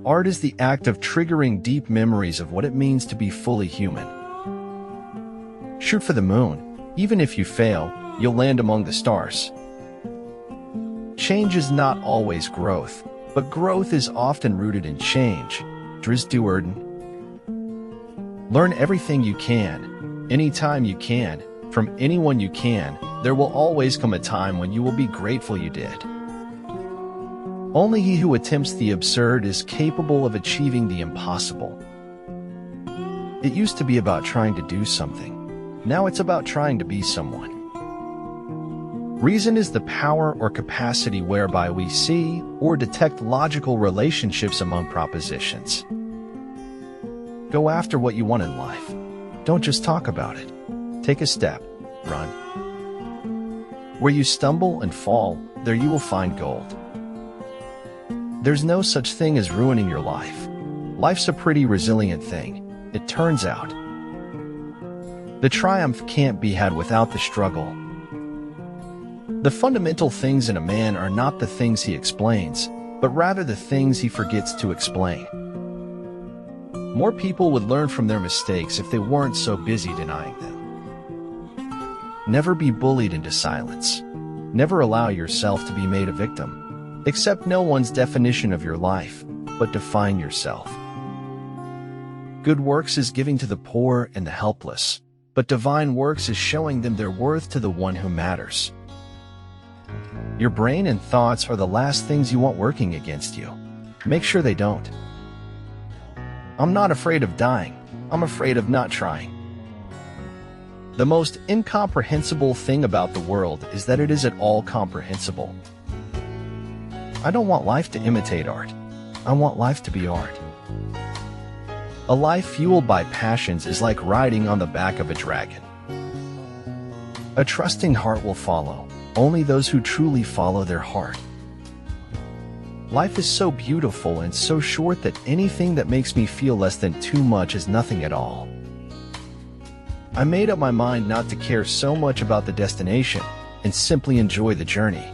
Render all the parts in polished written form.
Art is the act of triggering deep memories of what it means to be fully human. Shoot for the moon. Even if you fail, you'll land among the stars. Change is not always growth, but growth is often rooted in change. Dries Duerden. Learn everything you can, anytime you can, from anyone you can. There will always come a time when you will be grateful you did. Only he who attempts the absurd is capable of achieving the impossible. It used to be about trying to do something. Now it's about trying to be someone. Reason is the power or capacity whereby we see or detect logical relationships among propositions. Go after what you want in life. Don't just talk about it. Take a step. Run. Where you stumble and fall, there you will find gold. There's no such thing as ruining your life. Life's a pretty resilient thing, it turns out. The triumph can't be had without the struggle. The fundamental things in a man are not the things he explains, but rather the things he forgets to explain. More people would learn from their mistakes if they weren't so busy denying them. Never be bullied into silence. Never allow yourself to be made a victim. Accept no one's definition of your life, but define yourself. Good works is giving to the poor and the helpless, but divine works is showing them their worth to the one who matters. Your brain and thoughts are the last things you want working against you. Make sure they don't. I'm not afraid of dying. I'm afraid of not trying. The most incomprehensible thing about the world is that it is at all comprehensible. I don't want life to imitate art. I want life to be art. A life fueled by passions is like riding on the back of a dragon. A trusting heart will follow. Only those who truly follow their heart. Life is so beautiful and so short that anything that makes me feel less than too much is nothing at all. I made up my mind not to care so much about the destination and simply enjoy the journey.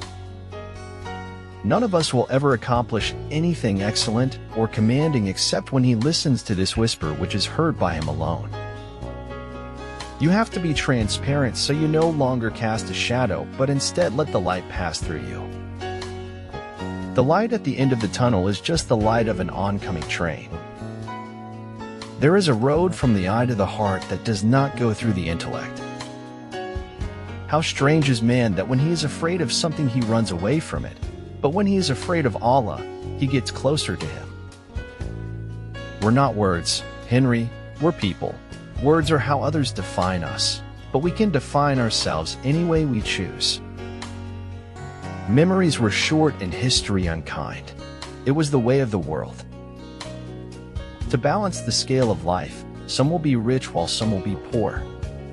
None of us will ever accomplish anything excellent or commanding except when he listens to this whisper which is heard by him alone. You have to be transparent so you no longer cast a shadow, but instead let the light pass through you. The light at the end of the tunnel is just the light of an oncoming train. There is a road from the eye to the heart that does not go through the intellect. How strange is man that when he is afraid of something he runs away from it, but when he is afraid of Allah, he gets closer to him. We're not words, Henry, we're people. Words are how others define us, but we can define ourselves any way we choose. Memories were short and history unkind. It was the way of the world. To balance the scale of life, some will be rich while some will be poor.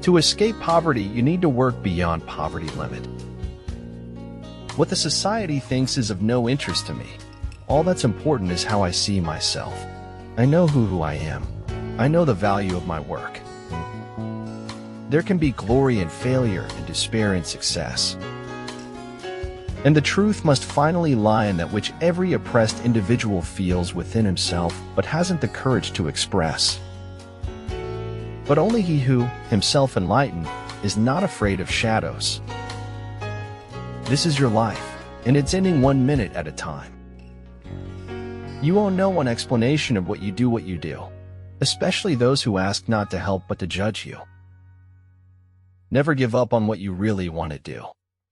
To escape poverty, you need to work beyond poverty limit. What the society thinks is of no interest to me. All that's important is how I see myself. I know who I am. I know the value of my work. There can be glory in failure and despair in success. And the truth must finally lie in that which every oppressed individual feels within himself but hasn't the courage to express. But only he who, himself enlightened, is not afraid of shadows. This is your life, and it's ending 1 minute at a time. You owe no one explanation of what you do, especially those who ask not to help but to judge you. Never give up on what you really want to do.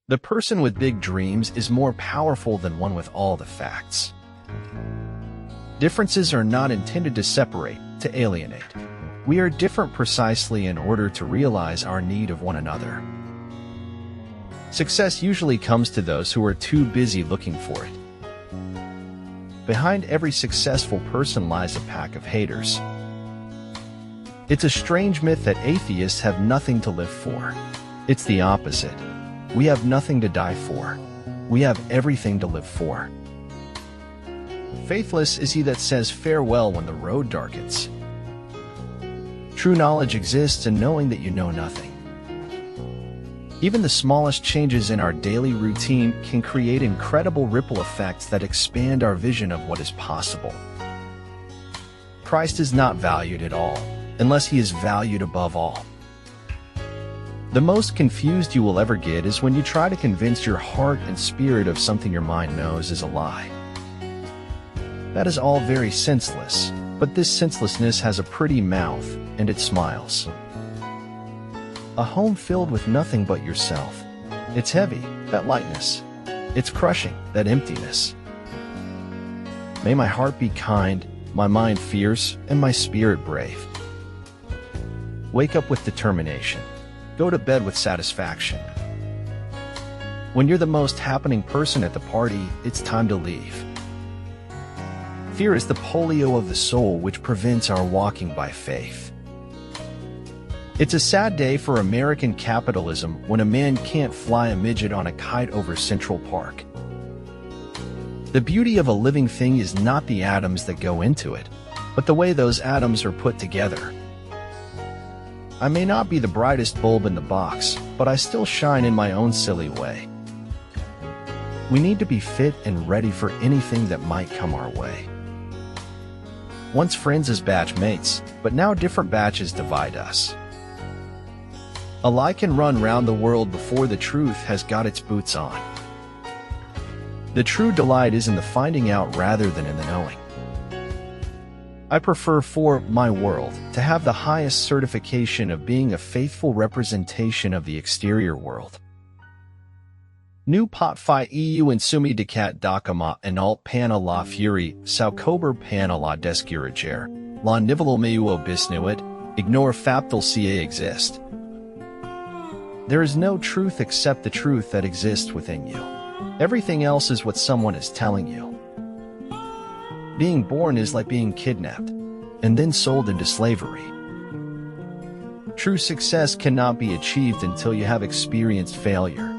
The person with big dreams is more powerful than one with all the facts. Differences are not intended to separate, to alienate. We are different precisely in order to realize our need of one another. Success usually comes to those who are too busy looking for it. Behind every successful person lies a pack of haters. It's a strange myth that atheists have nothing to live for. It's the opposite. We have nothing to die for. We have everything to live for. Faithless is he that says farewell when the road darkens. True knowledge exists in knowing that you know nothing. Even the smallest changes in our daily routine can create incredible ripple effects that expand our vision of what is possible. Christ is not valued at all, unless he is valued above all. The most confused you will ever get is when you try to convince your heart and spirit of something your mind knows is a lie. That is all very senseless, but this senselessness has a pretty mouth, and it smiles. A home filled with nothing but yourself. It's heavy, that lightness. It's crushing, that emptiness. May my heart be kind, my mind fierce, and my spirit brave. Wake up with determination. Go to bed with satisfaction. When you're the most happening person at the party, it's time to leave. Fear is the polio of the soul which prevents our walking by faith. It's a sad day for American capitalism when a man can't fly a midget on a kite over Central Park. The beauty of a living thing is not the atoms that go into it, but the way those atoms are put together. I may not be the brightest bulb in the box, but I still shine in my own silly way. We need to be fit and ready for anything that might come our way. Once friends as batch mates, but now different batches divide us. A lie can run round the world before the truth has got its boots on. The true delight is in the finding out rather than in the knowing. I prefer for my world to have the highest certification of being a faithful representation of the exterior world. Nu pot fi eu insumi decat docama and alt pana la fury, saukober pana la descurager, la nivelo meu obisnuit, ignore faptal ca exist. There is no truth except the truth that exists within you. Everything else is what someone is telling you. Being born is like being kidnapped, and then sold into slavery. True success cannot be achieved until you have experienced failure.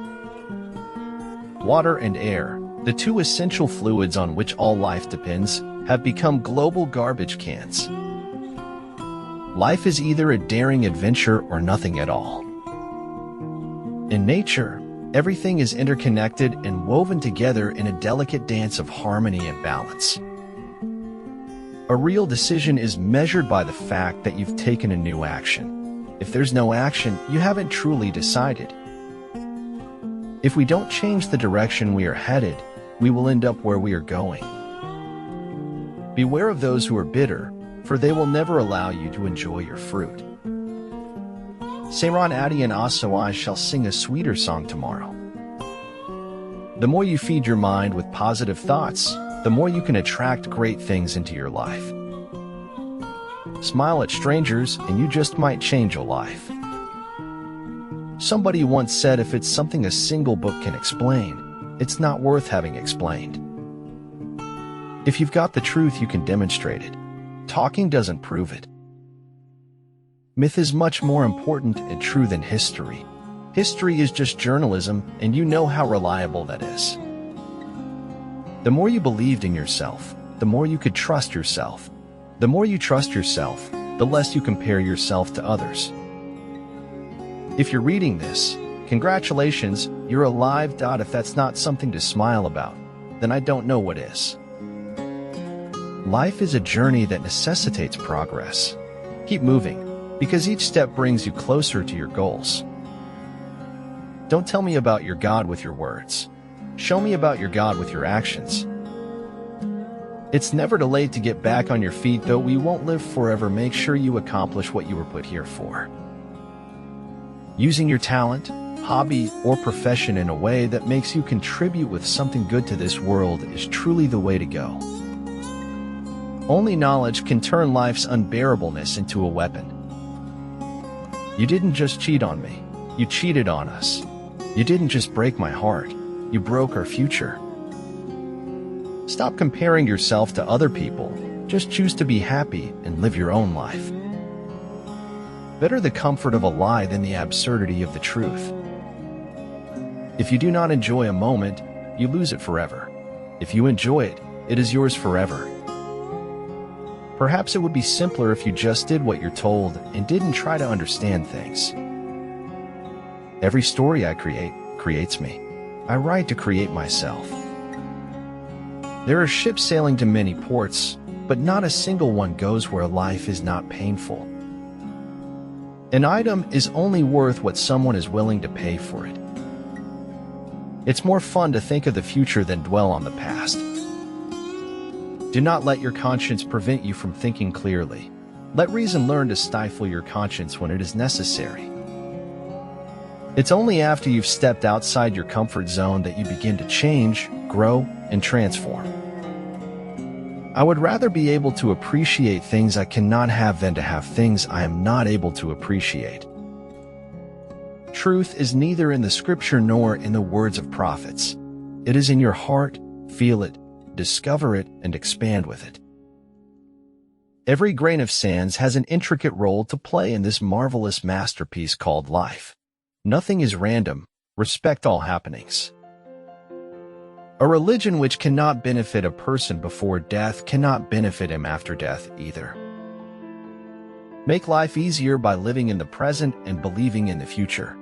Water and air, the two essential fluids on which all life depends, have become global garbage cans. Life is either a daring adventure or nothing at all. In nature, everything is interconnected and woven together in a delicate dance of harmony and balance. A real decision is measured by the fact that you've taken a new action. If there's no action, you haven't truly decided. If we don't change the direction we are headed, we will end up where we are going. Beware of those who are bitter, for they will never allow you to enjoy your fruit. Seiran Adi and Asawai shall sing a sweeter song tomorrow. The more you feed your mind with positive thoughts, the more you can attract great things into your life. Smile at strangers and you just might change a life. Somebody once said if it's something a single book can explain, it's not worth having explained. If you've got the truth, you can demonstrate it. Talking doesn't prove it. Myth is much more important and true than history. History is just journalism, and you know how reliable that is. The more you believed in yourself, the more you could trust yourself. The more you trust yourself, the less you compare yourself to others. If you're reading this, congratulations, you're alive. If that's not something to smile about, then I don't know what is. Life is a journey that necessitates progress. Keep moving, because each step brings you closer to your goals. Don't tell me about your God with your words. Show me about your God with your actions. It's never too late to get back on your feet, though we won't live forever. Make sure you accomplish what you were put here for. Using your talent, hobby, or profession in a way that makes you contribute with something good to this world is truly the way to go. Only knowledge can turn life's unbearableness into a weapon. You didn't just cheat on me, you cheated on us. You didn't just break my heart, you broke our future. Stop comparing yourself to other people. Just choose to be happy and live your own life. Better the comfort of a lie than the absurdity of the truth. If you do not enjoy a moment, you lose it forever. If you enjoy it, it is yours forever. Perhaps it would be simpler if you just did what you're told and didn't try to understand things. Every story I create creates me. I write to create myself. There are ships sailing to many ports, but not a single one goes where life is not painful. An item is only worth what someone is willing to pay for it. It's more fun to think of the future than dwell on the past. Do not let your conscience prevent you from thinking clearly. Let reason learn to stifle your conscience when it is necessary. It's only after you've stepped outside your comfort zone that you begin to change, grow, and transform. I would rather be able to appreciate things I cannot have than to have things I am not able to appreciate. Truth is neither in the scripture nor in the words of prophets. It is in your heart. Feel it, discover it, and expand with it. Every grain of sand has an intricate role to play in this marvelous masterpiece called life. Nothing is random. Respect all happenings. A religion which cannot benefit a person before death cannot benefit him after death either. Make life easier by living in the present and believing in the future.